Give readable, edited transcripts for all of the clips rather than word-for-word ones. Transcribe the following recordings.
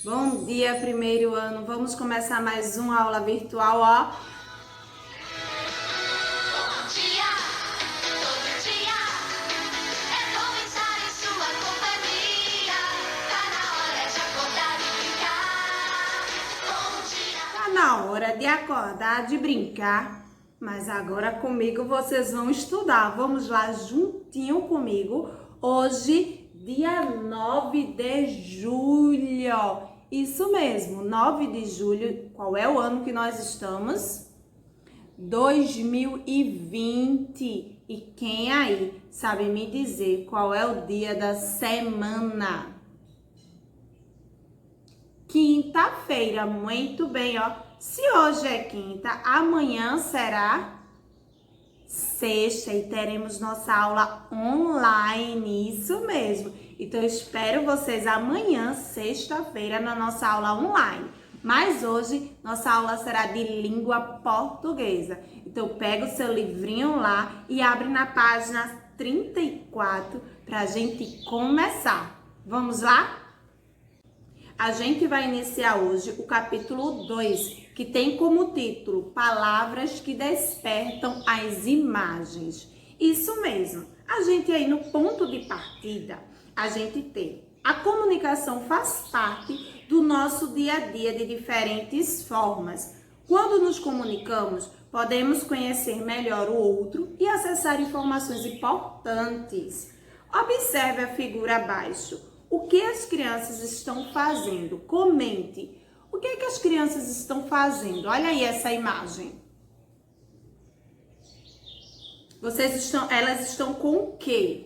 Bom dia, primeiro ano. Vamos começar mais uma aula virtual, ó. Bom dia, todo dia é bom estar em sua companhia. Tá na hora de acordar e brincar. Bom dia. Tá na hora de acordar, de brincar. Mas agora comigo vocês vão estudar. Vamos lá juntinho comigo. Hoje, dia 9 de julho. Isso mesmo, 9 de julho. Qual é o ano que nós estamos? 2020. E quem aí sabe me dizer qual é o dia da semana? Quinta-feira, muito bem, ó. Se hoje é quinta, amanhã será sexta e teremos nossa aula online, isso mesmo. Então, eu espero vocês amanhã, sexta-feira, na nossa aula online. Mas hoje, nossa aula será de língua portuguesa. Então, pega o seu livrinho lá e abre na página 34 para a gente começar. Vamos lá? A gente vai iniciar hoje o capítulo 2, que tem como título Palavras que Despertam as Imagens. Isso mesmo, a gente aí no ponto de partida, a gente tem a comunicação faz parte do nosso dia a dia de diferentes formas. Quando nos comunicamos, podemos conhecer melhor o outro e acessar informações importantes. Observe a figura abaixo. O que as crianças estão fazendo? Comente. O que é que as crianças estão fazendo? Olha aí essa imagem. Elas estão com o quê?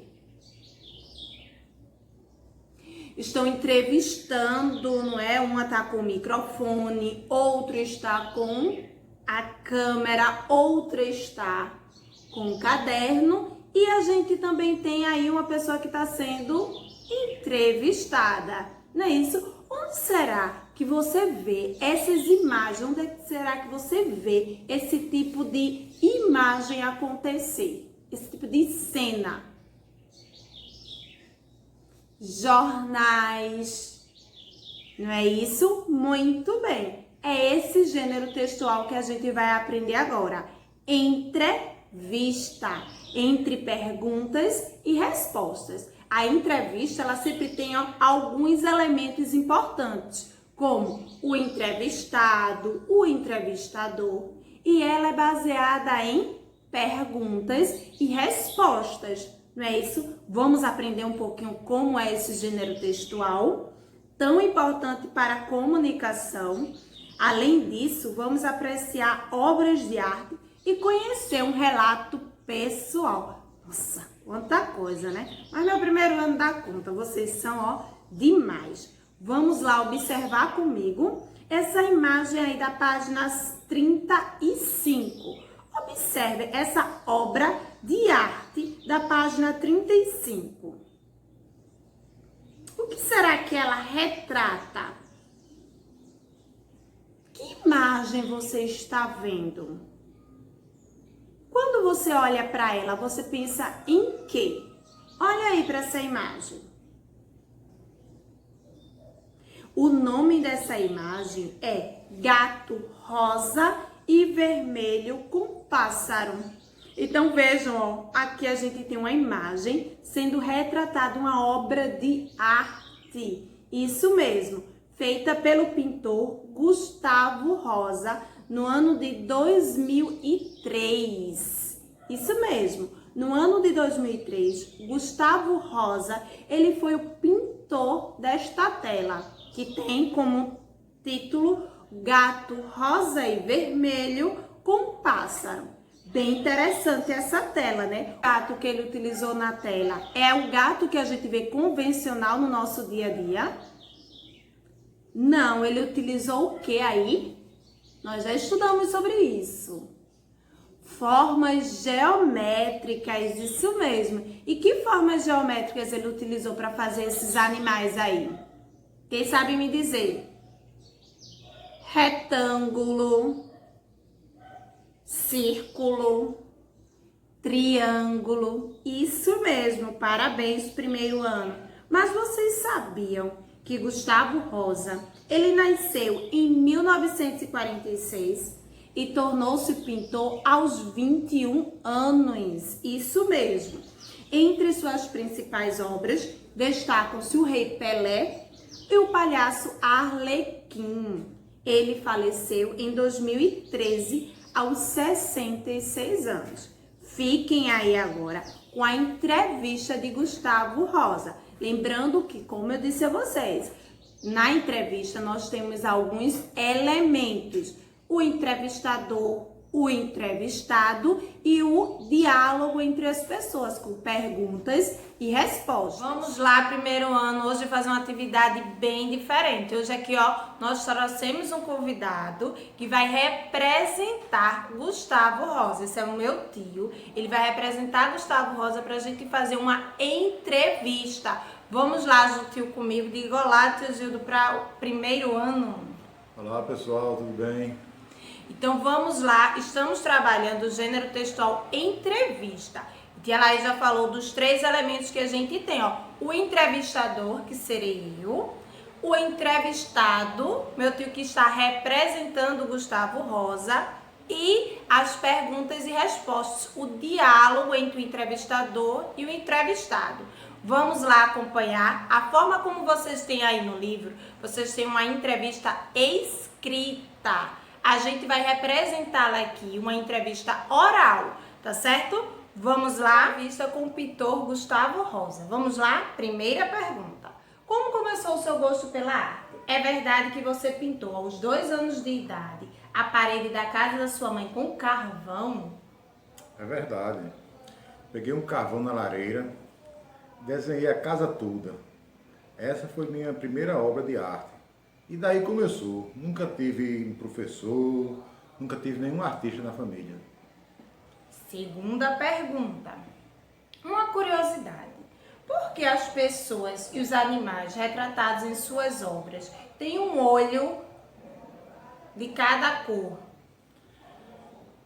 Estão entrevistando, não é? Uma está com o microfone, outro está com a câmera, outra está com o caderno e a gente também tem aí uma pessoa que está sendo entrevistada, não é isso? Onde será que você vê essas imagens? Onde será que você vê esse tipo de imagem acontecer? Esse tipo de cena? Jornais, não é isso? Muito bem. É esse gênero textual que a gente vai aprender agora. Entrevista, entre perguntas e respostas. A entrevista, ela sempre tem alguns elementos importantes, como o entrevistado, o entrevistador, e ela é baseada em perguntas e respostas, não é isso? Vamos aprender um pouquinho como é esse gênero textual, tão importante para a comunicação. Além disso, vamos apreciar obras de arte e conhecer um relato pessoal. Nossa, quanta coisa, né? Mas meu primeiro ano dá conta, vocês são, demais. Vamos lá observar comigo essa imagem aí da página 35. Observe essa obra de arte da página 35. O que será que ela retrata? Que imagem você está vendo? Quando você olha para ela, você pensa em quê? Olha aí para essa imagem. O nome dessa imagem é Gato Rosa e Vermelho com Pássaro. Então vejam, aqui a gente tem uma imagem sendo retratada, uma obra de arte. Isso mesmo, feita pelo pintor Gustavo Rosa no ano de 2003. Isso mesmo, no ano de 2003, Gustavo Rosa, ele foi o pintor desta tela, que tem como título Gato Rosa e Vermelho com Pássaro. Bem interessante essa tela, né? O gato que ele utilizou na tela é o gato que a gente vê convencional no nosso dia a dia? Não, ele utilizou o que aí? Nós já estudamos sobre isso. Formas geométricas, isso mesmo. E que formas geométricas ele utilizou para fazer esses animais aí? Quem sabe me dizer? Retângulo, círculo, triângulo. Isso mesmo, parabéns, primeiro ano. Mas vocês sabiam que Gustavo Rosa, ele nasceu em 1946 e tornou-se pintor aos 21 anos. Isso mesmo. Entre suas principais obras destacam-se o Rei Pelé e o Palhaço Arlequim. Ele faleceu em 2013 aos 66 anos. Fiquem aí agora com a entrevista de Gustavo Rosa. Lembrando que, como eu disse a vocês, na entrevista nós temos alguns elementos: o entrevistador, o entrevistado e o diálogo entre as pessoas, com perguntas e respostas. Vamos lá, primeiro ano, hoje fazer uma atividade bem diferente. Hoje aqui, ó, nós trouxemos um convidado que vai representar Gustavo Rosa. Esse é o meu tio. Ele vai representar Gustavo Rosa pra gente fazer uma entrevista. Vamos lá, tio, comigo. Diga olá, tio Gildo, para o primeiro ano. Olá pessoal, tudo bem? Então vamos lá, estamos trabalhando o gênero textual entrevista. Tia Laís já falou dos 3 elementos que a gente tem, ó. O entrevistador, que serei eu. O entrevistado, meu tio que está representando o Gustavo Rosa. E as perguntas e respostas, o diálogo entre o entrevistador e o entrevistado. Vamos lá acompanhar a forma como vocês têm aí no livro. Vocês têm uma entrevista escrita. A gente vai representá-la aqui, uma entrevista oral, tá certo? Vamos lá, entrevista com o pintor Gustavo Rosa. Vamos lá? Primeira pergunta. Como começou o seu gosto pela arte? É verdade que você pintou aos 2 anos de idade a parede da casa da sua mãe com carvão? É verdade. Peguei um carvão na lareira, desenhei a casa toda. Essa foi minha primeira obra de arte. E daí começou. Nunca tive um professor, nunca tive nenhum artista na família. Segunda pergunta. Uma curiosidade. Por que as pessoas e os animais retratados em suas obras têm um olho de cada cor?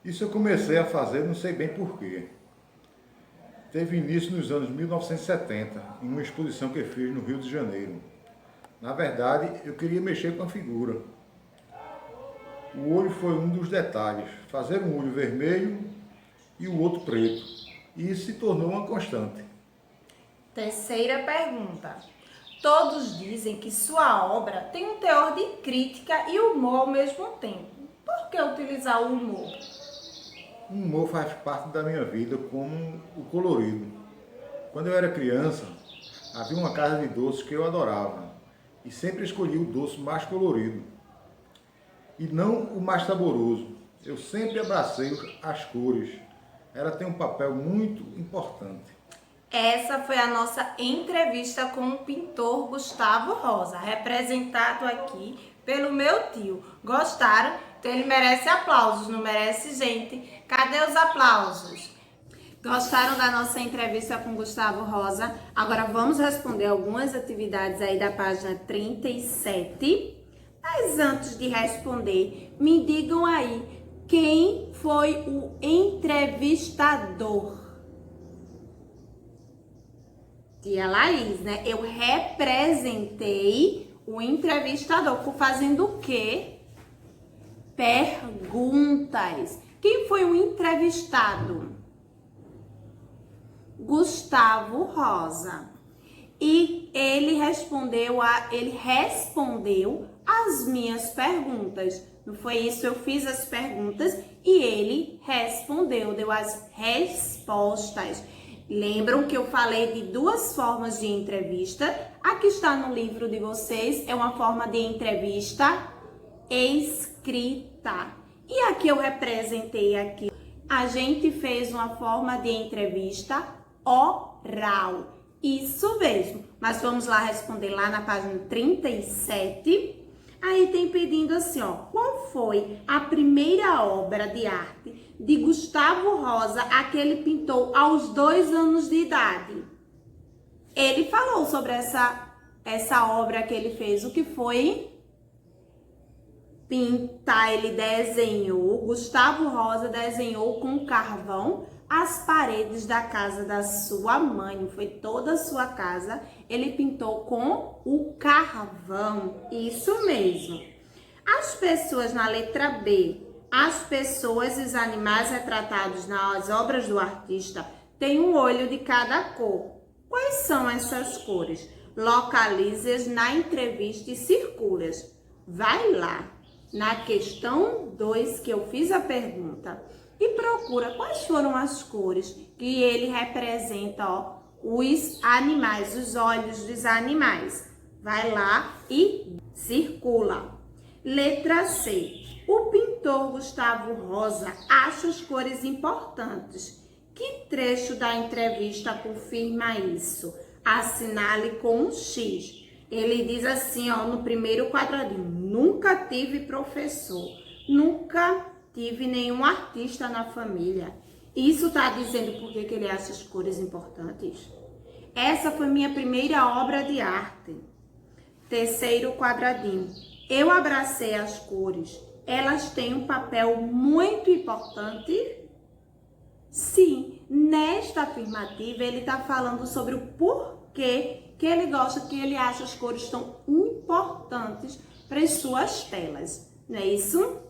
Isso eu comecei a fazer, não sei bem porquê. Teve início nos anos 1970, em uma exposição que eu fiz no Rio de Janeiro. Na verdade, eu queria mexer com a figura. O olho foi um dos detalhes, fazer um olho vermelho e o outro preto. E isso se tornou uma constante. Terceira pergunta. Todos dizem que sua obra tem um teor de crítica e humor ao mesmo tempo. Por que utilizar o humor? O humor faz parte da minha vida como o colorido. Quando eu era criança, havia uma casa de doces que eu adorava. E sempre escolhi o doce mais colorido. E não o mais saboroso. Eu sempre abracei as cores. Ela tem um papel muito importante. Essa foi a nossa entrevista com o pintor Gustavo Rosa, representado aqui pelo meu tio. Gostaram? Então ele merece aplausos, não merece, gente? Cadê os aplausos? Gostaram da nossa entrevista com Gustavo Rosa? Agora vamos responder algumas atividades aí da página 37. Mas antes de responder, me digam aí quem foi o entrevistador. Tia Laís, né? Eu representei o entrevistador fazendo o quê? Perguntas. Quem foi o entrevistado? Gustavo Rosa. E ele respondeu as minhas perguntas. Não foi isso? Eu fiz as perguntas e ele respondeu, deu as respostas. Lembram que eu falei de 2 formas de entrevista? A que está no livro de vocês é uma forma de entrevista escrita. E a que eu representei aqui? A gente fez uma forma de entrevista oral. Isso mesmo. Mas vamos lá responder lá na página 37. Aí tem pedindo assim, ó. Qual foi a primeira obra de arte de Gustavo Rosa, a que ele pintou aos 2 anos de idade? Ele falou sobre essa obra que ele fez. O que foi? Pintar. Ele desenhou, Gustavo Rosa desenhou com carvão as paredes da casa da sua mãe, foi toda a sua casa, ele pintou com o carvão. Isso mesmo. As pessoas na letra B, as pessoas e os animais retratados nas obras do artista têm um olho de cada cor. Quais são essas cores? Localize-as na entrevista e circula-as. Vai lá na questão 2 que eu fiz a pergunta e procura quais foram as cores que ele representa, ó, os animais, os olhos dos animais. Vai lá e circula. Letra C. O pintor Gustavo Rosa acha as cores importantes. Que trecho da entrevista confirma isso? Assinale com um X. Ele diz assim, ó, no primeiro quadradinho: nunca tive professor, nunca tive nenhum artista na família. Isso tá dizendo por que ele acha as cores importantes? Essa foi minha primeira obra de arte. Terceiro quadradinho. Eu abracei as cores. Elas têm um papel muito importante? Sim, nesta afirmativa ele está falando sobre o porquê que ele gosta, que ele acha as cores tão importantes para as suas telas. Não é isso?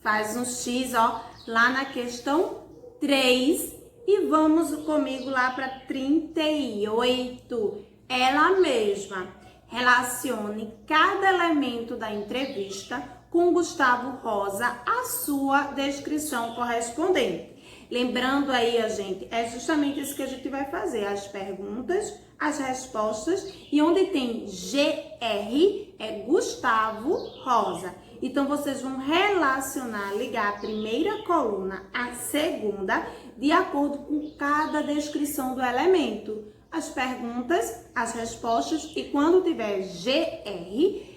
Faz um X, ó, lá na questão 3 e vamos comigo lá para 38. Ela mesma. Relacione cada elemento da entrevista com Gustavo Rosa a sua descrição correspondente. Lembrando aí, a gente, é justamente isso que a gente vai fazer. As perguntas, as respostas e onde tem GR é Gustavo Rosa. Então, vocês vão relacionar, ligar a primeira coluna à segunda de acordo com cada descrição do elemento. As perguntas, as respostas e quando tiver GR,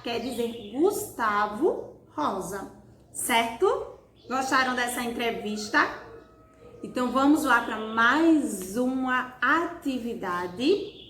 quer dizer Gustavo Rosa, certo? Gostaram dessa entrevista? Então vamos lá para mais uma atividade.